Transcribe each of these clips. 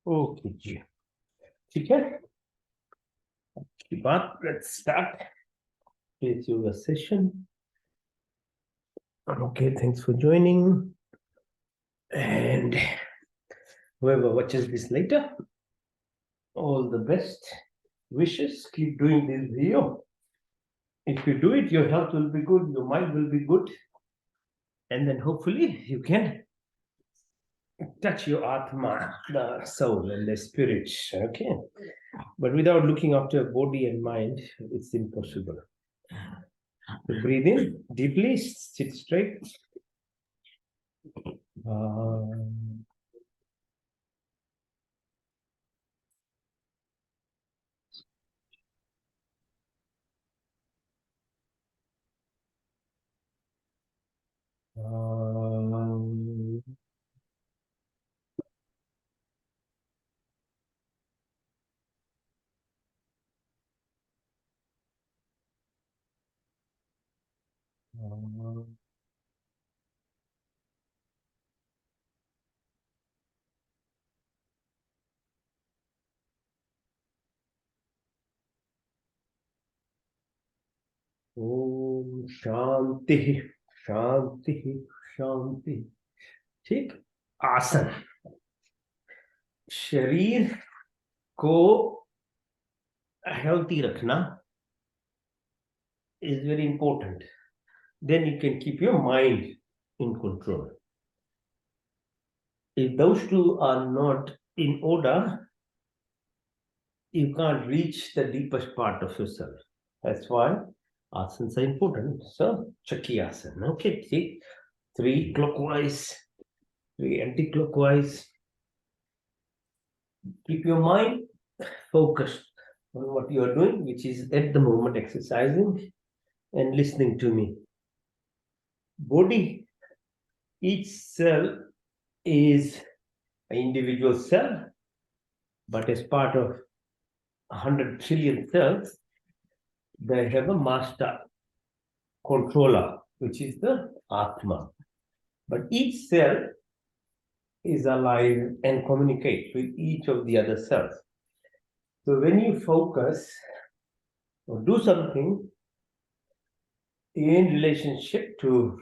Okay जी, ठीक है। की बात, let's start today's yoga session. Okay, thanks for joining. And whoever watches this later, all the best wishes. Keep doing this video. If you do it, your health will be good, your mind will be good, and then hopefully you can touch your atma, the soul and the spirit. Okay, but without looking after body and mind, it's impossible. So breathe in deeply, sit straight. Om Shanti शांति शांति। ठीक। आसन, शरीर को healthy रखना is very important. Then you can keep your mind in control. If those two are not in order, you can't reach the deepest part of yourself. That's why asanas are important. So Chakrasana. Okay, see, 3 clockwise, 3 anti-clockwise. Keep your mind focused on what you are doing, which is at the moment exercising and listening to me. Body, each cell is an individual cell, but as part of 100 trillion cells, they have a master controller, which is the Atma. But each cell is alive and communicates with each of the other cells. So when you focus or do something in relationship to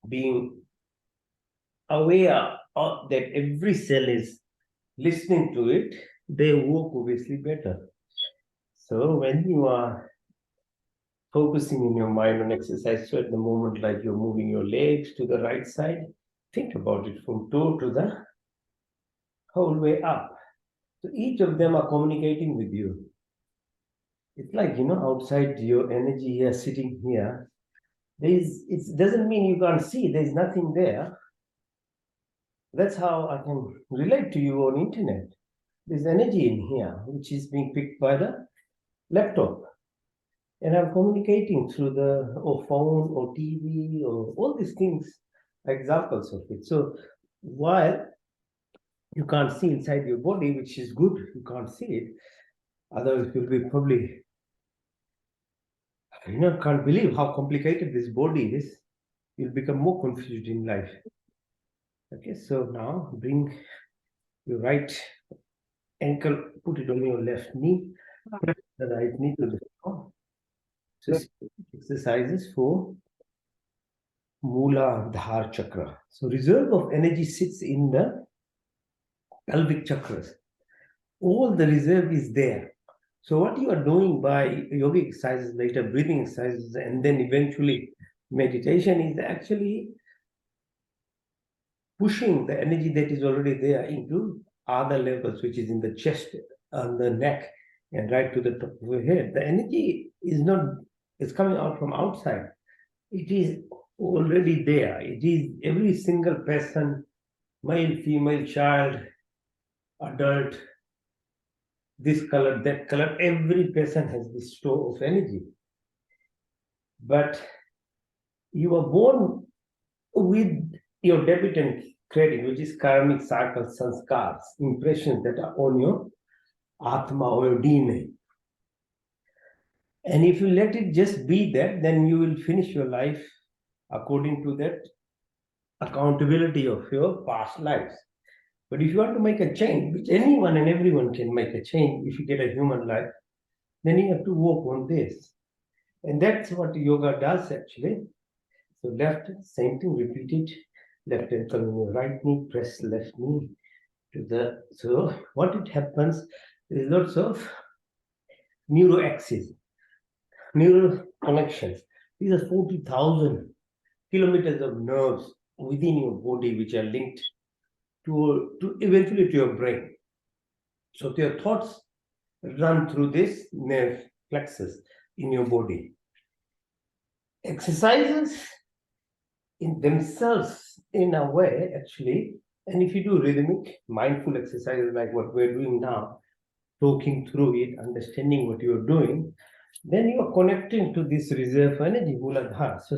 being aware of that every cell is listening to it, they work obviously better. So when you are focusing in your mind on exercise, so at the moment, like you're moving your legs to the right side, think about it from toe to the whole way up. So each of them are communicating with you. It's like, outside your energy here, sitting here, it doesn't mean you can't see, there's nothing there. That's how I can relate to you on internet. There's energy in here, which is being picked by the laptop. And I'm communicating through the phone or TV or all these things, examples of it. So while you can't see inside your body, which is good, you can't see it, otherwise you'll be probably, can't believe how complicated this body is. You'll become more confused in life. Okay, so now bring your right ankle, put it on your left knee, press the right knee to the floor. So exercises for Mooladhara chakra. So reserve of energy sits in the pelvic chakras. All the reserve is there. So what you are doing by yogic exercises, later breathing exercises, and then eventually meditation is actually pushing the energy that is already there into other levels, which is in the chest, on the neck, and right to the top of your head. The energy is not, it's coming out from outside. It is already there. It is every single person, male, female, child, adult, this color, that color, every person has this store of energy. But you are born with your debit and credit, which is karmic cycle, sanskars, impressions that are on your atma or your DNA. And if you let it just be that, then you will finish your life according to that accountability of your past lives. But if you want to make a change, which anyone and everyone can make a change, if you get a human life, then you have to work on this. And that's what yoga does actually. So left, same thing, repeat it. Left hand come in your right knee, press left knee to the. So what it happens is lots of neuro axis, neural connections. These are 40,000 kilometers of nerves within your body which are linked to eventually to your brain. So your thoughts run through this nerve plexus in your body. Exercises in themselves, in a way, actually, and if you do rhythmic, mindful exercises like what we're doing now, talking through it, understanding what you're doing, then you're connecting to this reserve energy, Muladhara. So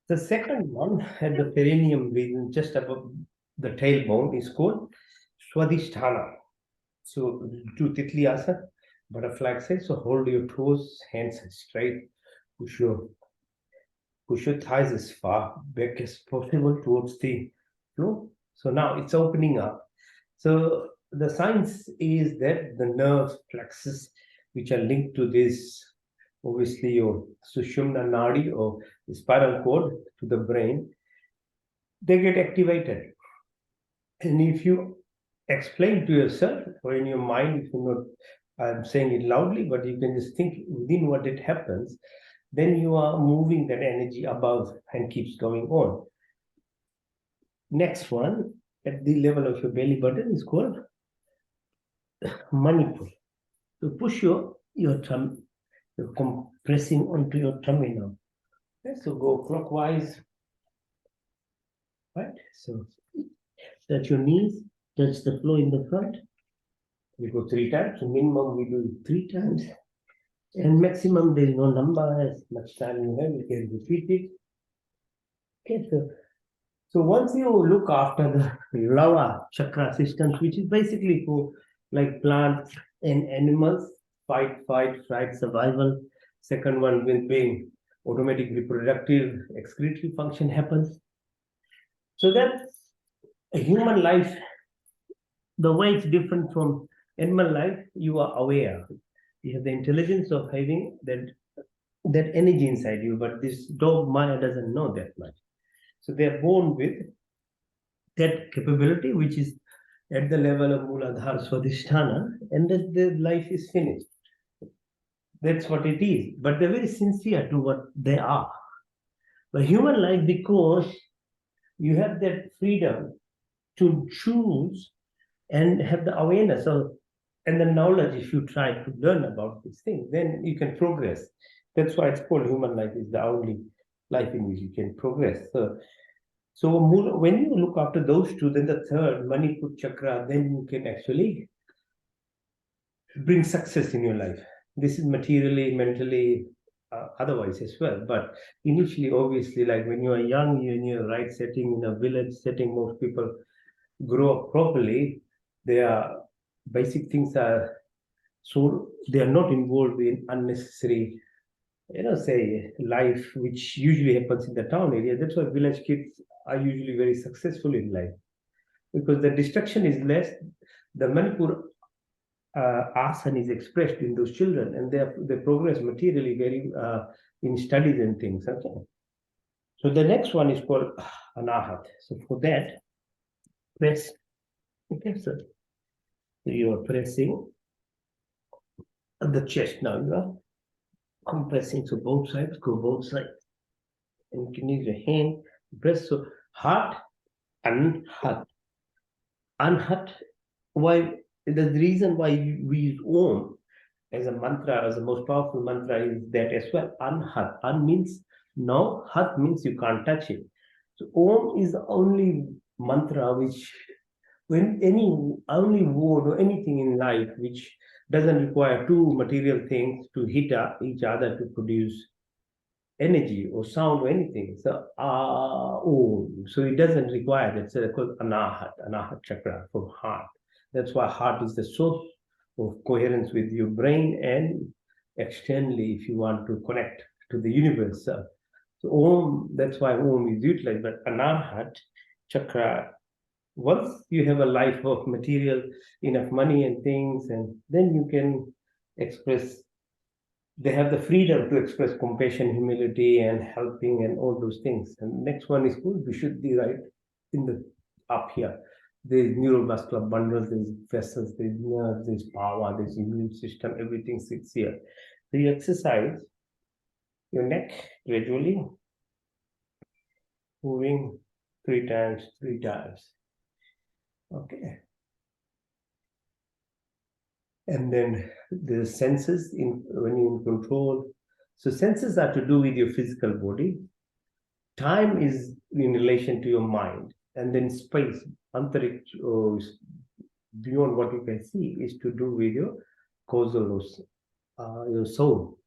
the second one at the perineum region, just above the tailbone, is called Swadhisthana. So do Titliasa, butterfly exercise. So hold your toes, hands straight, push your thighs as far back as possible towards the floor. So now it's opening up. So the science is that the nerve plexus, which are linked to this, obviously your Sushumna Nadi or the spinal cord to the brain, they get activated. And if you explain to yourself or in your mind, if you're not, I'm saying it loudly, but you can just think within what it happens, then you are moving that energy above and keeps going on. Next one, at the level of your belly button, is called Manipur. So push your thumb, you're compressing onto your tummy now. Okay, so go clockwise, right? So touch your knees, touch the floor in the front. We go 3 times. So minimum we do 3 times. And maximum, there is no number. As much time you have, you can repeat it. Okay, so once you look after the lower chakra systems, which is basically for like plants and animals, fight, survival. Second one will be automatic reproductive, excretory function happens. So that a human life, the way it's different from animal life, you are aware. You have the intelligence of having that energy inside you, but this dog Maya doesn't know that much. So they are born with that capability, which is at the level of Muladhara Swadhisthana, and that their life is finished. That's what it is. But they're very sincere to what they are. But human life, because you have that freedom to choose and have the awareness of and the knowledge, if you try to learn about this thing, then you can progress. That's why it's called human life is the only life in which you can progress. So when you look after those two, then the third, Manipur chakra, then you can actually bring success in your life. This is materially, mentally, otherwise as well. But initially, obviously, like when you are young, you're in your right setting, in a village setting, most people grow up properly. Their basic things are so they are not involved in unnecessary, say life, which usually happens in the town area. That's why village kids are usually very successful in life because the distraction is less. The Manipur asana is expressed in those children, and they progress materially very in studies and things. Okay. So the next one is called Anahat. So for that, press. Okay, so you are pressing the chest now. You are compressing, so both sides, go both sides. And you can use your hand, press. So heart, Anhat. Anhat, why? The reason why we use Om as a mantra, as the most powerful mantra, is that as well. Anhat. An means no, Hat means you can't touch it. So Om is the only mantra which, when only word or anything in life which doesn't require two material things to hit each other to produce energy or sound or anything. So Om. So it doesn't require that. So it's called Anahat chakra from heart. That's why heart is the source of coherence with your brain and externally if you want to connect to the universe. So Om, that's why Om is utilized, but Anahat chakra once you have a life of material, enough money and things, and then you can express, they have the freedom to express compassion, humility, and helping, and all those things. And next one is called Vishuddhi, right in the up here. There's neuromuscular bundles, there's vessels, there's nerves, there's power, there's immune system, everything sits here. So you exercise your neck gradually, moving 3 times, 3 times. Okay. And then the senses in when you're in control. So senses are to do with your physical body. Time is in relation to your mind, and then space, antariksh, beyond what you can see, is to do with your causal, your soul.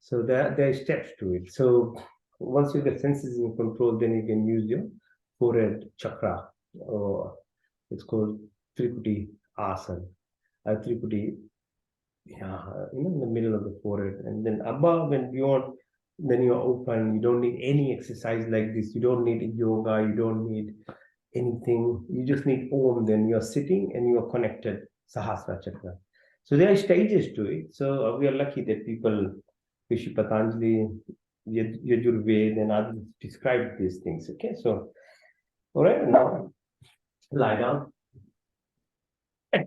So there are steps to it. So once you get senses in control, then you can use your forehead chakra, or it's called Triputi Asana, Triputi, yeah, in the middle of the forehead, and then above and beyond. Then you're open. You don't need any exercise like this. You don't need yoga. You don't need anything. You just need Om. Then you're sitting and you're connected. Sahasra chakra. So there are stages to it. So we are lucky that people, Rishi Patanjali, Yajurveda, and others describe these things. Okay, so all right, now lie down.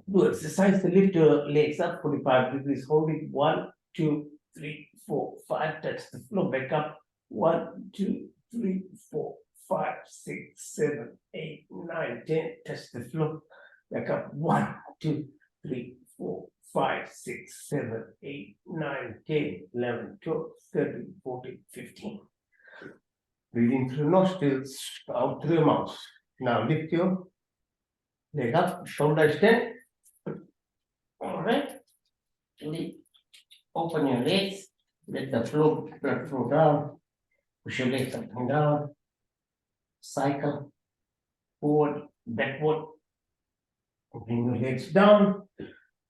Do exercise. Lift your legs up 45 degrees. Hold it. 1, 2, 3, 4, 5. Touch the floor. Back up. 1, 2, 3, 4, 5, 6, 7, 8, 9, 10. Touch the floor. Back up. 1, 2, 3, 4, 5, 6, 7, 8, 9, 10, 11, 12, 13, 14, 15. Breathing through nostrils, out through your mouth. Now lift your leg up, shoulder extend. All right. Open your legs, let the blood flow down, push your legs up and down, cycle, forward, backward, bring your legs down.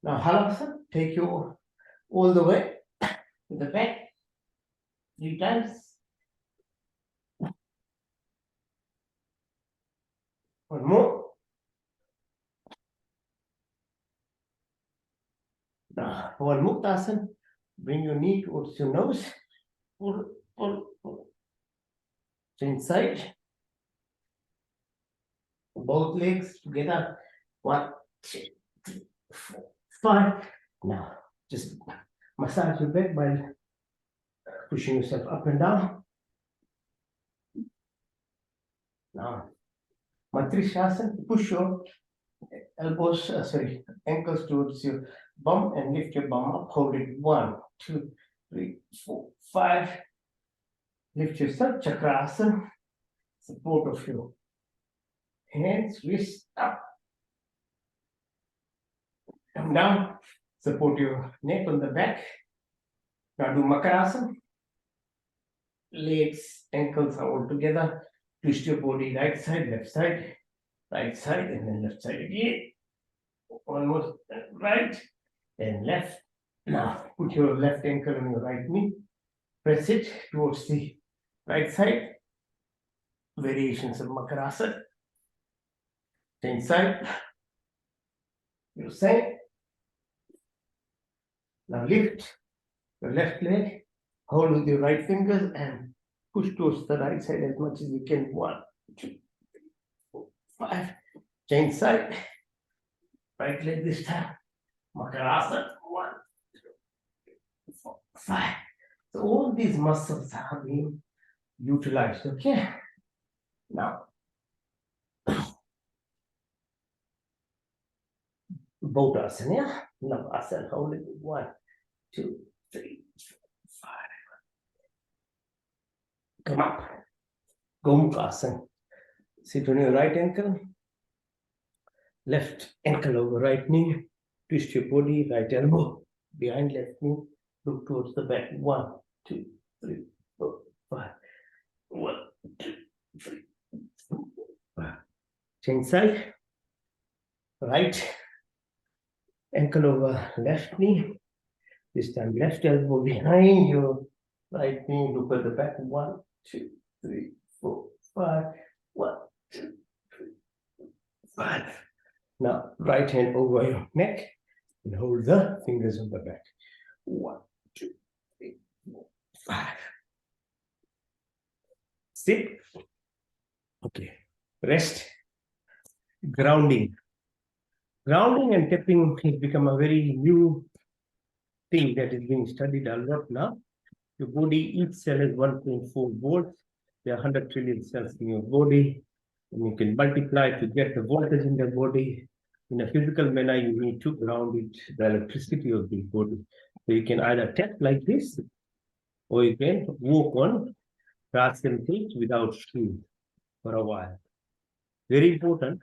Now Halasana, take you all the way to the back, 3 times. One more. Now, one Muktasana, bring your knee towards your nose, pull, pull, pull. Inside, both legs together, 1, 2, 3, 4, 5. Now, just massage your back by pushing yourself up and down. Now, Matrishasana, push your elbows, ankles towards your bum and lift your bum up. Hold it. 1, 2, 3, 4, 5. Lift yourself, Chakrasana. Support of your hands, wrists up. Come down. Support your neck on the back. Now do Makarasana. Legs, ankles are all together. Twist your body right side, and then left side again. Almost right and left. Now put your left ankle on your right knee. Press it towards the right side. Variations of Makarasana. Same side. You same. Now lift your left leg. Hold with your right fingers and push towards the right side as much as you can. 1, 2, 3, 4, 5. Change side. Right leg this time. Makarasana. 1, 2, 3, 4, 5. So all these muscles are being utilized. Okay. Now, Bodhasana. Yeah? Navasana. Hold it. 1, 2, 3, 4, 5. Come up. Gomukasana. Sit on your right ankle. Left ankle over right knee. Twist your body, right elbow behind left knee. Look towards the back. 1, 2, 3, 4, 5. 1, 2, 3, 4, 5. Change side. Right ankle over left knee. This time left elbow behind your right knee. Look at the back. 1, 2, 3, 4, 5. 1, 2, 3, 5. Now, right hand over your neck and hold the fingers on the back. 1, 2, 3, 4, 5. Sit. Okay. Rest. Grounding. Grounding and tapping has become a very new thing that is being studied a lot now. Your body, each cell has 1.4 volts. There are 100 trillion cells in your body. And you can multiply to get the voltage in the body. In a physical manner, you need to ground it, the electricity of the body. So you can either tap like this, or you can walk on grass and things without shoes for a while. Very important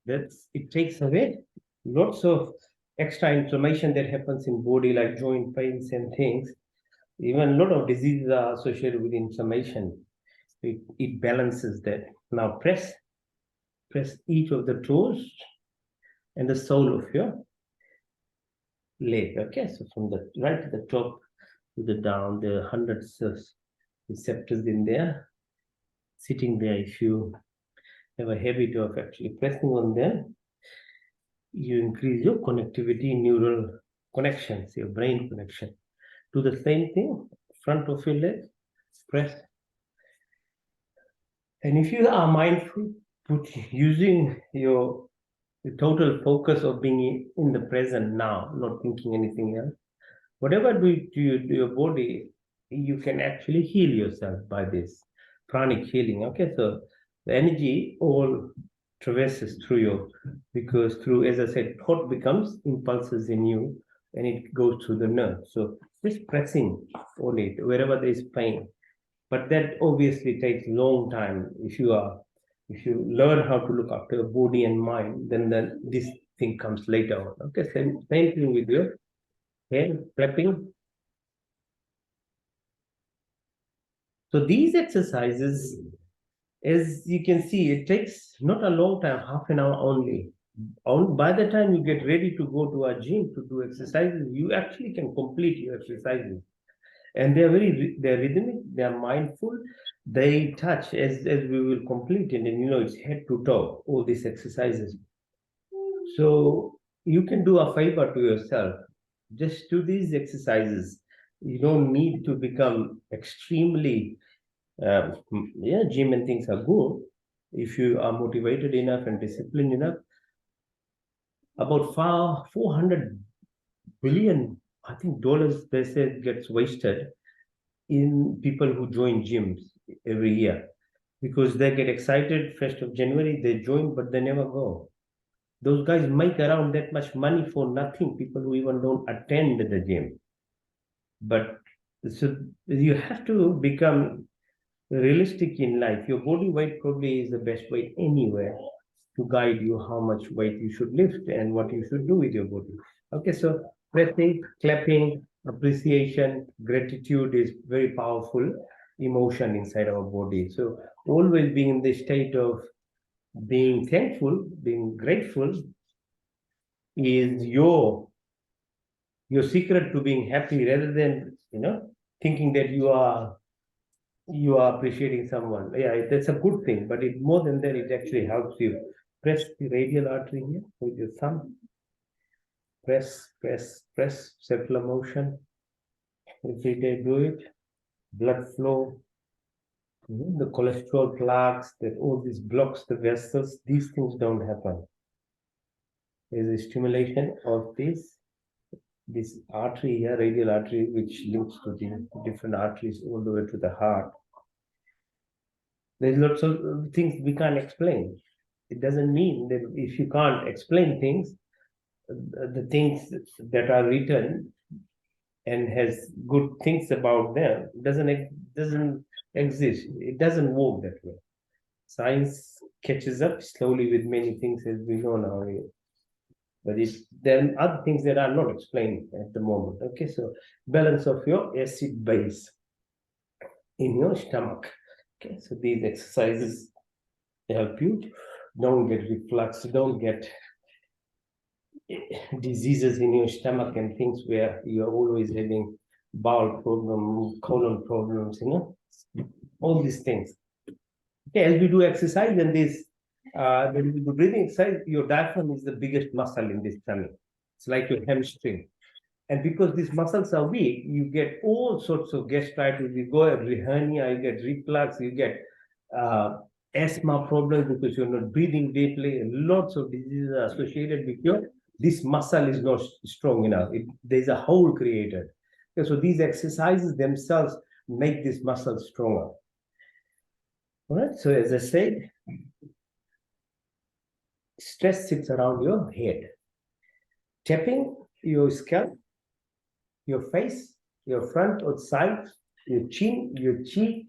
that it takes away lots of extra inflammation that happens in body, like joint pains and things. Even a lot of diseases are associated with inflammation. It balances that. Now press each of the toes and the sole of your leg. Okay, so from the right to the top to the down, there are hundreds of receptors in there, sitting there. If you have a habit of actually pressing on them, you increase your connectivity, neural connections, your brain connection. Do the same thing, front of your leg, press. And if you are mindful, using your total focus of being in the present now, not thinking anything else, whatever do you do your body, you can actually heal yourself by this pranic healing. Okay, so the energy all traverses through you, because through, as I said, thought becomes impulses in you, and it goes through the nerve. So just pressing on it wherever there is pain. But that obviously takes long time. If you learn how to look after your body and mind, then this thing comes later on. Okay, same thing with your hand clapping. So these exercises, as you can see, it takes not a long time, half an hour only. By the time you get ready to go to a gym to do exercises, you actually can complete your exercises. And they're rhythmic, they're mindful, they touch as we will complete it, and it's head to toe, all these exercises. So you can do a favor to yourself. Just do these exercises. You don't need to become extremely gym and things are good. If you are motivated enough and disciplined enough, about 400 billion, I think, dollars, they say, gets wasted in people who join gyms every year, because they get excited 1st of January, they join, but they never go. Those guys make around that much money for nothing, people who even don't attend the gym. But so you have to become realistic in life. Your body weight probably is the best weight anywhere to guide you how much weight you should lift and what you should do with your body. Okay, so pressing, clapping, appreciation, gratitude is very powerful emotion inside our body. So always being in the state of being thankful, being grateful is your secret to being happy, rather than thinking that you are appreciating someone. Yeah, that's a good thing, but more than that, it actually helps you. Press the radial artery here with your thumb. Press, circular motion. Every day do it. Blood flow. The cholesterol plaques, that all these blocks the vessels, these things don't happen. There's a stimulation of this artery here, radial artery, which links to the different arteries all the way to the heart. There's lots of things we can't explain. It doesn't mean that if you can't explain things, the things that are written and has good things about them doesn't exist. It doesn't work that way. Science catches up slowly with many things, as we know now. But there are other things that are not explained at the moment. Okay, so balance of your acid base in your stomach. Okay, so these exercises help you. Don't get reflux, don't get diseases in your stomach and things where you're always having bowel problems, colon problems, all these things. Okay, as we do exercise, then these when you do breathing exercise, your diaphragm is the biggest muscle in this tummy. It's like your hamstring. And because these muscles are weak, you get all sorts of gastritis. You go every hernia, you get reflux, you get asthma problems because you're not breathing deeply. Lots of diseases are associated with your this muscle is not strong enough. There's a hole created. Okay, so these exercises themselves make this muscle stronger. All right. So as I said, stress sits around your head. Tapping your scalp, your face, your front or side, your chin, your cheek,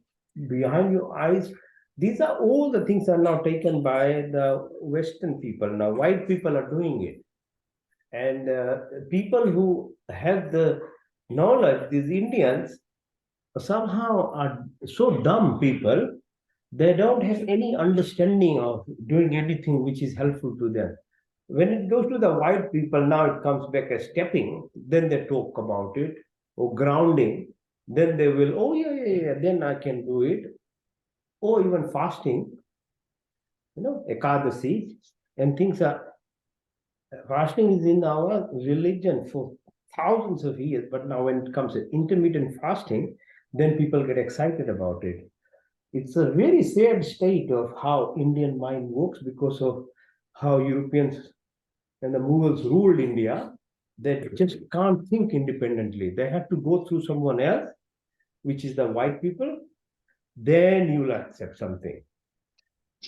behind your eyes. These are all the things are now taken by the Western people. Now, white people are doing it. And people who have the knowledge, these Indians, somehow are so dumb people, they don't have any understanding of doing anything which is helpful to them. When it goes to the white people, now it comes back as stepping, then they talk about it, or grounding, then they will, oh, yeah, then I can do it, or even fasting, ekadasi, and things are, fasting is in our religion for thousands of years, but now when it comes to intermittent fasting, then people get excited about it. It's a very sad state of how Indian mind works because of how Europeans and the Mughals ruled India. They just can't think independently. They have to go through someone else, which is the white people. Then you'll accept something.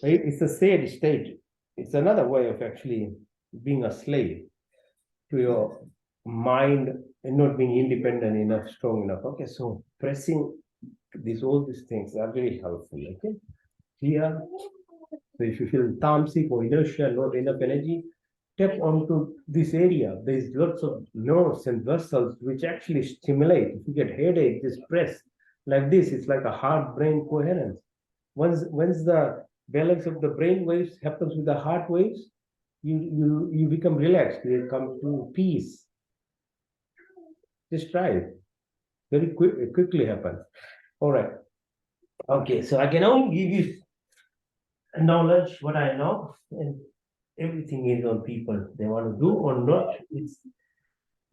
Right? It's a sad state. It's another way of actually being a slave to your mind and not being independent enough, strong enough. Okay, so pressing all these things are very helpful. Okay, here. So if you feel tamasic or inertia, not enough energy, tap onto this area. There's lots of nerves and vessels which actually stimulate. If you get headache, just press like this. It's like a heart-brain coherence. Once the balance of the brain waves happens with the heart waves, you become relaxed. You come to peace. Just try it. Very quickly happens. All right. Okay, so I can only give you knowledge what I know, and everything is on people. They want to do or not. It's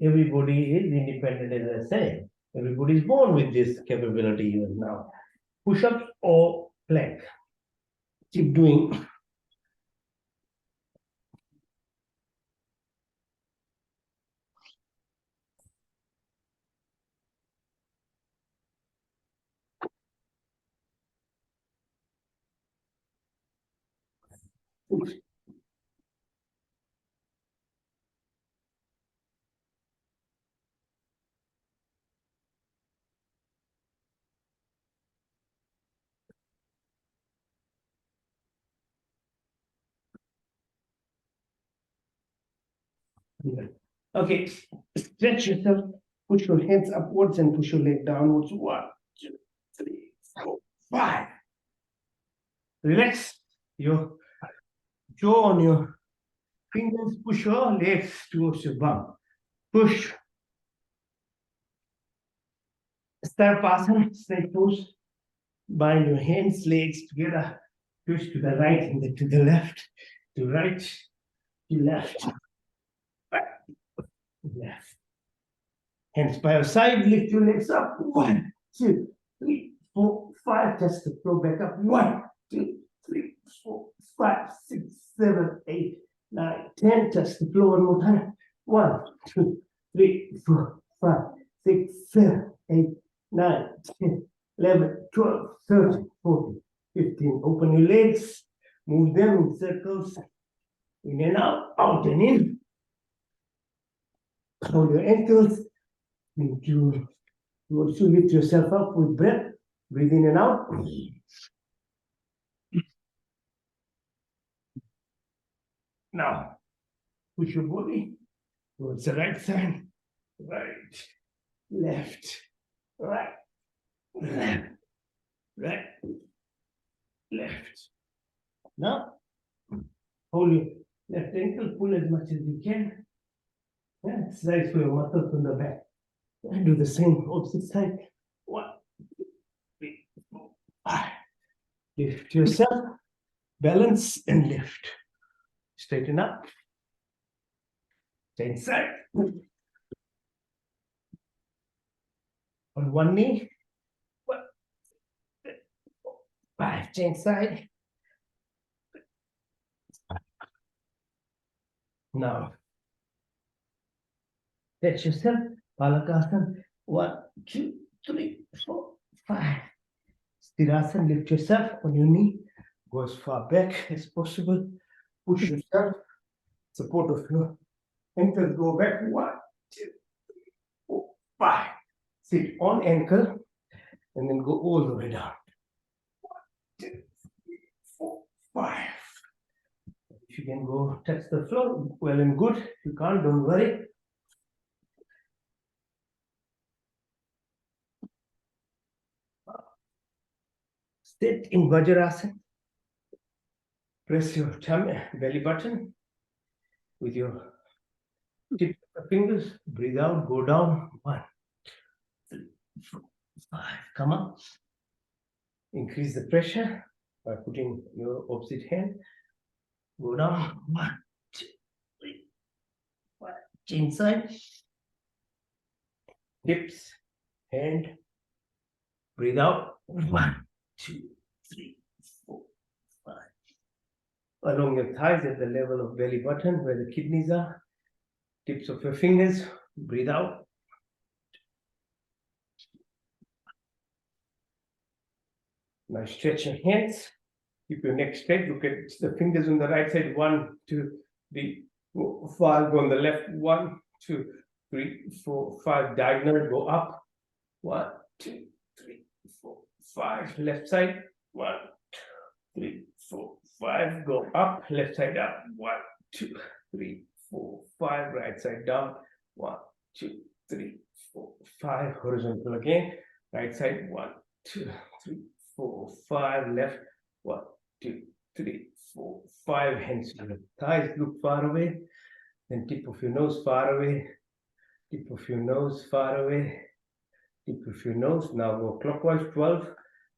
everybody is independent, as I say. Everybody is born with this capability even now. Push-ups or plank. Keep doing. Okay, stretch yourself, push your hands upwards and push your leg downwards. 1, 2, 3, 4, 5. Relax your jaw on your fingers, push your legs towards your bum. Push. Starpasana, snake pose. Bind your hands, legs together. Push to the right and then to the left, to right, to left, right, left. Hands by your side, lift your legs up. 1, 2, 3, 4, 5. Test the floor back up. 1, 2, 3, 4, 5, 6, 7, 8, 9, 10. Touch the floor one more time. 1, 2, 3, 4, 5, 6, 7, 8, 9, 10, 11, 12, 13, 14, 15. Open your legs. Move them in circles. In and out and in. Hold your ankles. You also lift yourself up with breath. Breathe in and out. Now, push your body towards the right side. Right, left, right, left, right, left. Now, hold your left ankle, pull as much as you can. Yeah, exercise for your muscles from the back. And do the same opposite side. 1, 2, 3, 4, 5. Lift yourself. balance and lift. Straighten up. Change side. On one knee. 1, 5. Change side. Now, touch yourself. Palakasana. 1, 2, 3, 4, 5. Sthirasana. Lift yourself on your knee. Go as far back as possible. Push yourself. Support of your ankles. Go back. 1, 2, 3, 4, 5. Sit on ankle and then go all the way down. 1, 2, 3, 4, 5. If you can go touch the floor, well and good. If you can't, don't worry. Sit in Vajrasana. Press your tummy, belly button with your tip of the fingers. Breathe out, go down. 1, 2, 3, 4, 5. Come up. Increase the pressure by putting your opposite hand. Go down. 1, 2, 3, 4. Change side. Hips, hand. Breathe out. 1, 2, 3, 4, 5. Along your thighs at the level of belly button where the kidneys are. Tips of your fingers. Breathe out. Now stretch your hands. Keep your neck straight. Look at the fingers on the right side. 1, 2, 3, 4, 5. Go on the left. 1, 2, 3, 4, 5. Diagonal. Go up. 1, 2, 3, 4, 5. Left side. 1, 2, 3, 4, 5. Go up. Left side up. 1, 2, 3, 4, 5. Right side down. 1, 2, 3, 4, 5. Horizontal again. Right side. 1, 2, 3, 4, 5. Left. 1, 2, 3, 4, 5. Hands to the thighs. Look far away. Then tip of your nose far away. Tip of your nose far away. Tip of your nose. Now go clockwise. 12,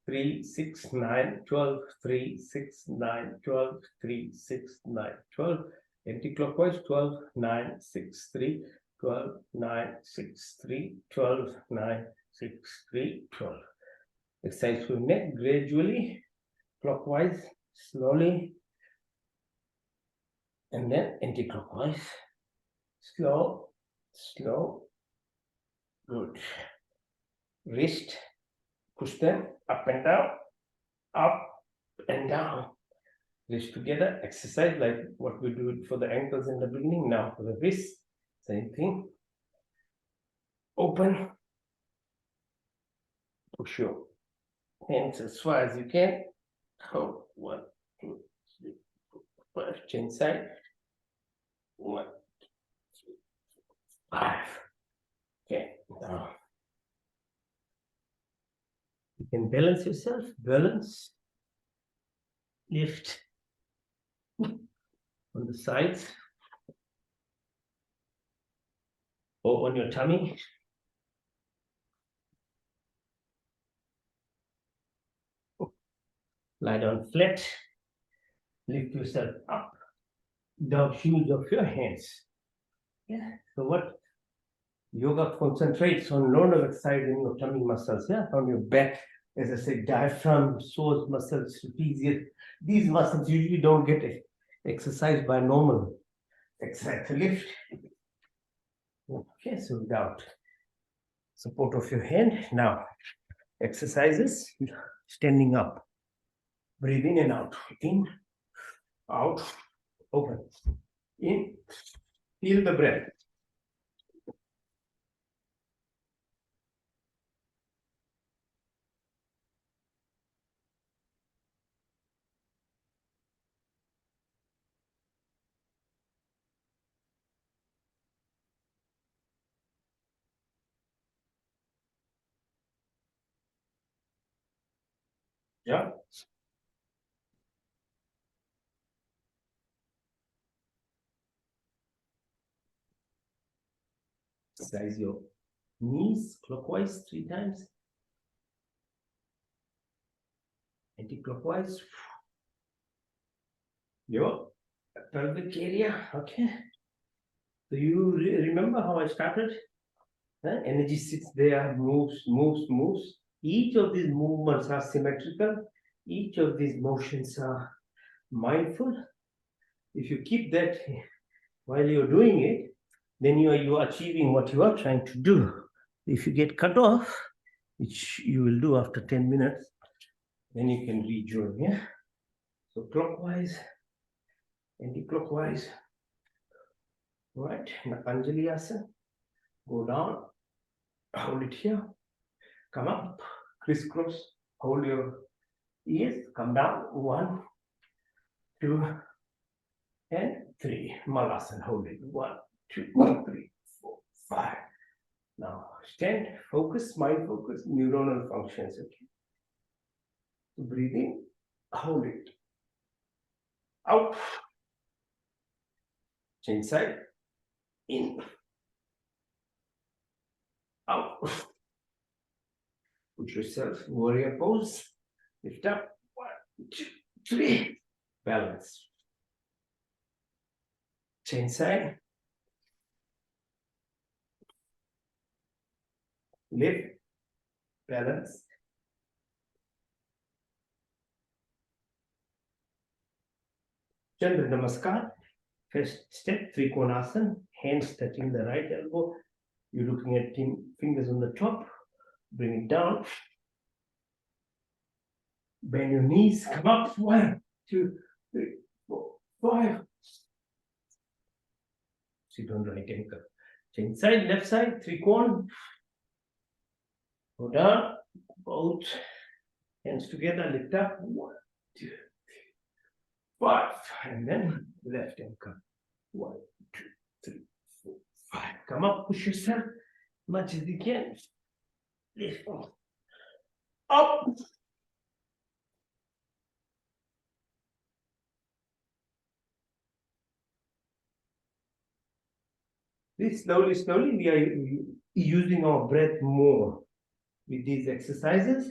3, 6, 9, 12, 3, 6, 9, 12, 3, 6, 9, 12. Anti-clockwise. 12, 9, 6, 3, 12, 9, 6, 3, 12, 9, 6, 3, 12. Exercise your neck gradually, clockwise, slowly, and then anti-clockwise. Slow, slow. Good. Wrist, push them up and down, up and down. Wrist together. Exercise like what we do for the ankles in the beginning. Now for the wrist, same thing. Open. Push your hands as far as you can. Hold. 1, 2, 3, 4, 5. Change side. 1, 2, 3, 4, 5. Okay. Now you can balance yourself. Balance. Lift on the sides or on your tummy. Lie down flat. Lift yourself up. Dog shoes of your hands. Yeah. So what yoga concentrates on lot of exercising your tummy muscles, yeah, on your back, as I said, diaphragm, psoas muscles, trapezius. These muscles usually don't get exercised by normal exercise. To lift. Okay, so without support of your hand. Now, exercises, standing up. Breathe in and out. In, out, open. In, feel the breath. Yeah. Exercise your knees clockwise 3 times. Anti-clockwise. your pelvic area. Okay. So you remember how I started? Energy sits there, moves. Each of these movements are symmetrical. Each of these motions are mindful. If you keep that while you're doing it, then you are achieving what you are trying to do. If you get cut off, which you will do after 10 minutes, then you can rejoin. Yeah. So clockwise, anti-clockwise. Right. Now Anjali Asana. Go down. Hold it here. Come up. Crisscross. Hold your ears. Come down. 1, 2, and 3. Malasana. Hold it. 1, 2, 3, 4, 5. Now stand. Focus. Mind focus. Neuronal functions. Okay. Breathe in. Hold it. Out. Change side. In. Out. Put yourself warrior pose. Lift up. 1, 2, 3. Balance. Change side. Lift. Balance. Chandra Namaskar. First step, Trikonasana. Hands touching the right elbow. You're looking at fingers on the top. Bring it down. Bend your knees. Come up. 1, 2, 3, 4, 5. Sit on right ankle. Change side, left side, Trikon. Go down. Both hands together. Lift up. 1, 2, 3, 5. And then left ankle. 1, 2, 3, 4, 5. Come up. Push yourself much as you can. Lift up. This slowly, we are using our breath more with these exercises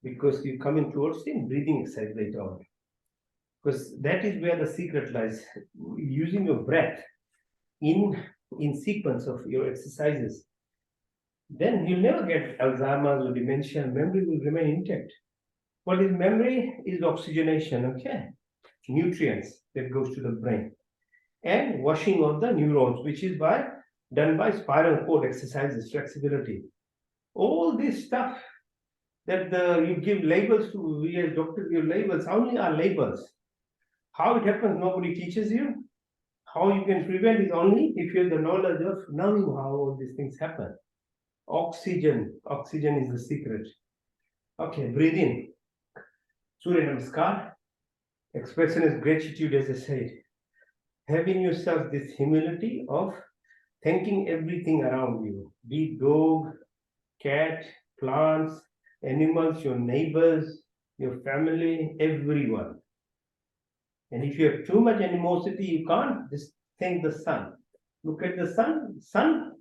because you come in towards the breathing exercise later on. Because that is where the secret lies. Using your breath in sequence of your exercises, then you'll never get Alzheimer's or dementia. Memory will remain intact. What is memory? Is oxygenation, okay? Nutrients that goes to the brain. And washing of the neurons, which is done by spinal cord exercises, flexibility. All this stuff that you give labels to, we as doctors give labels, only are labels. How it happens, nobody teaches you. How you can prevent it only if you have the knowledge of knowing how all these things happen. Oxygen is the secret. Okay, breathe in. Surya Namaskar. Expression is gratitude, as I said. Having yourself this humility of thanking everything around you, be it dog, cat, plants, animals, your neighbors, your family, everyone. And if you have too much animosity, you can't just thank the sun. Look at the sun. Sun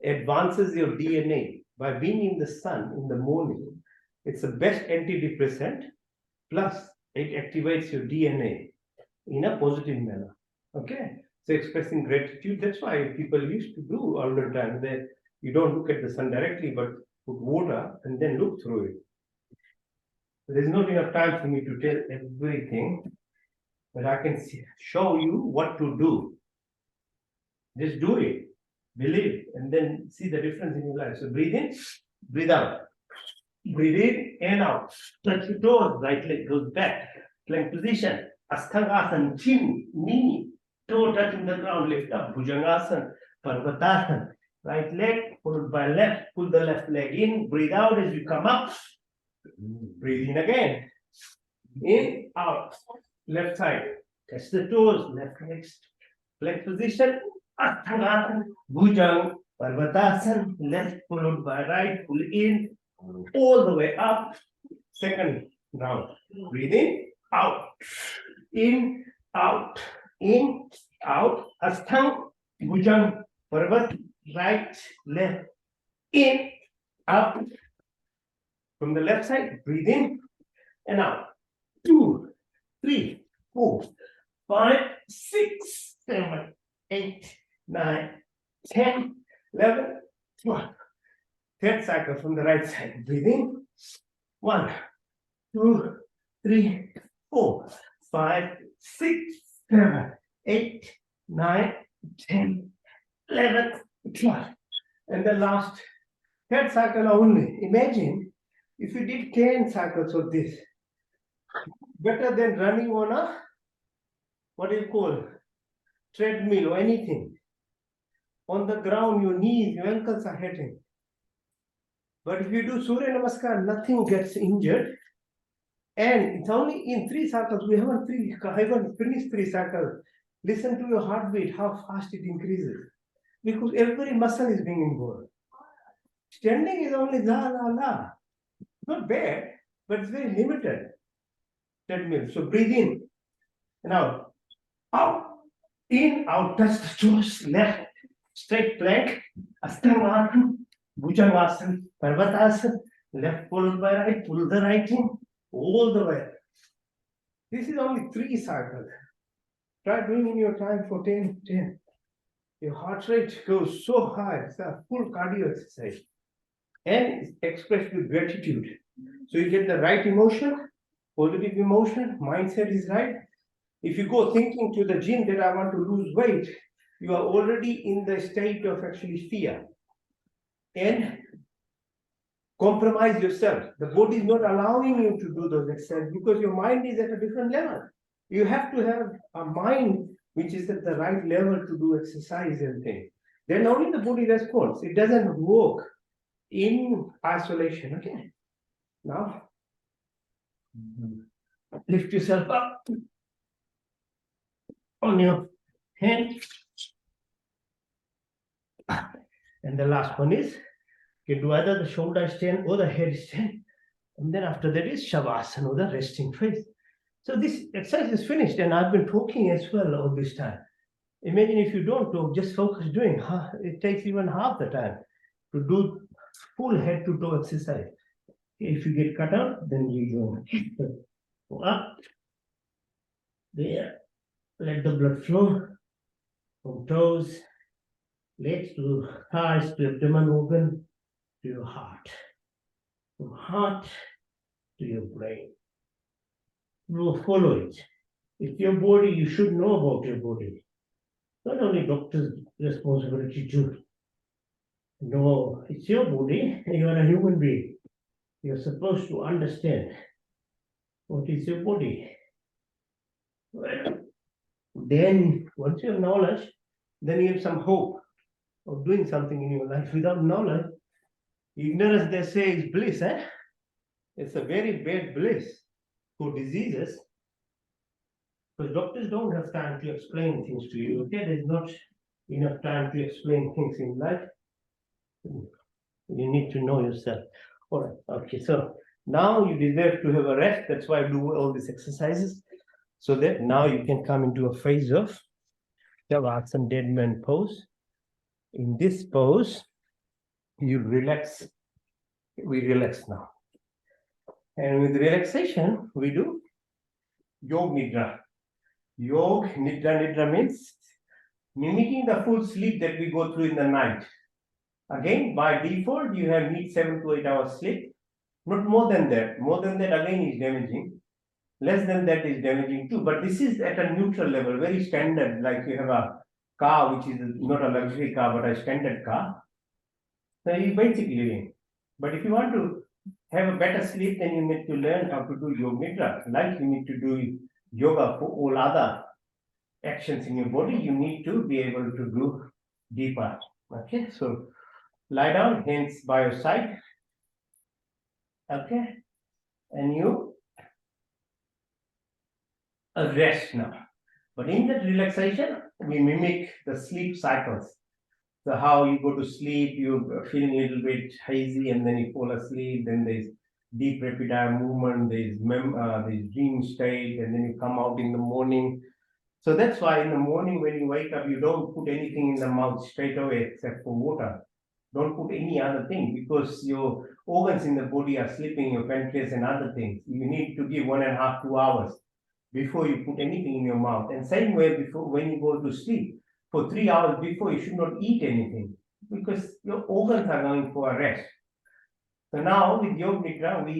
advances your DNA by being in the sun in the morning. It's the best antidepressant. Plus, it activates your DNA in a positive manner. Okay, so expressing gratitude, that's why people used to do all the time that you don't look at the sun directly, but put water and then look through it. There's not enough time for me to tell everything, but I can show you what to do. Just do it, believe, and then see the difference in your life. So breathe in, breathe out. Breathe in and out. Touch your toes, right leg goes back. Plank position. Asthangasana, chin, knee, toe touching the ground, lift up. Bhujangasana, Parvatasana. Right leg followed by left. Pull the left leg in. Breathe out as you come up. Breathe in again. In, out. Left side. Touch the toes. Left leg. Plank position. Asthangasana, Bhujang, Parvatasana. Left followed by right. Pull in. All the way up. Second round. Breathe in, out, in, out. Asthang, Bhujang, Parvat, right, left, in, up. From the left side, breathe in and out. 2, 3, 4, 5, 6, 7, 8, 9, 10, 11, 12. Third cycle from the right side. Breathe in. 1, 2, 3, 4, 5, 6, 7, 8, 9, 10, 11, 12. And the last third cycle only. Imagine if you did 10 cycles of this, better than running on a, what do you call, treadmill or anything. On the ground, your knees, your ankles are hurting. But if you do Surya Namaskar, nothing gets injured. And it's only in 3 cycles. We haven't finished 3 cycles. Listen to your heartbeat, how fast it increases. Because every muscle is being involved. Standing is only la, la, la. Not bad, but it's very limited. Treadmill. So breathe in. Now, out. In, out, touch the toes, left, straight plank, Ashtanga, Bhujangasana, Parvatasana, left followed by right, pull the right in, all the way. This is only 3 cycles. Try doing in your time for 10, 10. Your heart rate goes so high, it's a full cardio exercise. And it's expressed with gratitude. So you get the right emotion, positive emotion, mindset is right. If you go thinking to the gym that I want to lose weight, you are already in the state of actually fear. And compromise yourself. The body is not allowing you to do those exercises because your mind is at a different level. You have to have a mind which is at the right level to do exercise and things. Then only the body responds. It doesn't work in isolation. Okay. Now, lift yourself up on your hand. And the last one is you can do either the shoulder stand or the head stand. And then after that is Shavasana or the resting face. So this exercise is finished and I've been talking as well all this time. Imagine if you don't talk, just focus doing. It takes even half the time to do full head to toe exercise. If you get cut out, then you go up, there, let the blood flow from toes, legs to thighs to abdomen organ to your heart, from heart to your brain. You will follow it. It's your body, you should know about your body. Not only doctor's responsibility to know it's your body, you are a human being. You're supposed to understand what is your body. Well, then, once you have knowledge, then you have some hope of doing something in your life. Without knowledge, ignorance, they say, is bliss. It's a very bad bliss for diseases. Because doctors don't have time to explain things to you. Okay, there's not enough time to explain things in life. You need to know yourself. All right, okay, so now you deserve to have a rest. That's why I do all these exercises. So that now you can come into a phase of Shavasana dead man pose. In this pose, you relax. We relax now. And with relaxation, we do Yog Nidra. Yog Nidra means mimicking the full sleep that we go through in the night. Again, by default, you have need 7 to 8 hours sleep. Not more than that. More than that, again, is damaging. Less than that is damaging too. But this is at a neutral level, very standard. Like you have a car, which is not a luxury car, but a standard car. So you basically living. But if you want to have a better sleep, then you need to learn how to do Yoga Nidra. Like you need to do yoga for all other actions in your body, you need to be able to do deeper. Okay, so lie down, hands by your side. Okay, and you rest now. But in that relaxation, we mimic the sleep cycles. So how you go to sleep, you're feeling a little bit hazy, and then you fall asleep. Then there's deep rapid eye movement. There's dream state, and then you come out in the morning. So that's why in the morning when you wake up, you don't put anything in the mouth straight away except for water. Don't put any other thing because your organs in the body are sleeping, your pancreas and other things. You need to give 1.5 to 2 hours. before you put anything in your mouth. And same way before when you go to sleep, for 3 hours before you should not eat anything because your organs are going for a rest. So now with Yoga Nidra, we